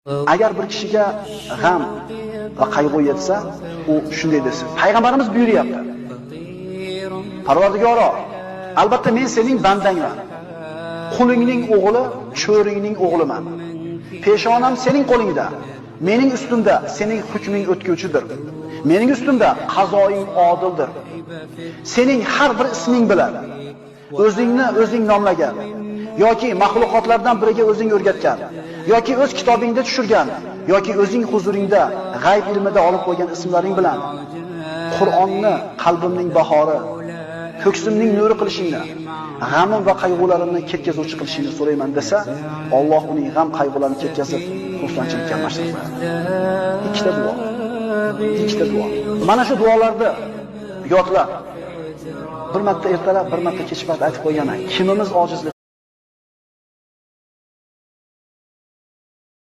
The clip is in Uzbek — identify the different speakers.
Speaker 1: Agar bir kishiga g'am va qayg'u yetsa, u shunday desin. Payg'ambarimiz buyuryapti. Parvardigoro, albatta men sening bandangman. Qulingning o'g'li, cho'ringning o'g'liman. Peshonam sening qo'lingda. Mening ustimda sening hukming o'tkuvchidir. Mening ustimda qazoing odildir. Sening har bir isming bilan o'zingni o'zing nomlagan yoki mahluqotlardan biriga o'zing o'rgatgan yoki o'z kitobingda tushirgan yoki o'zing huzuringda g'ayb ilmida olib qo'ygan ismlaring bilan Qur'onni qalbimning bahori, ko'ksimning nuri qilishingni, g'amim va qayg'ularimni ketkazuvchi qilishingni so'rayman desa, Alloh uning g'am qayg'ularini ketkazib, xursandchilikka almashtiradi. Ikkita duo. Mana shu duolarni yodlab, bir marta ertalab, bir marta kech vaqt aytib qo'yganman. Kimimiz ojizlik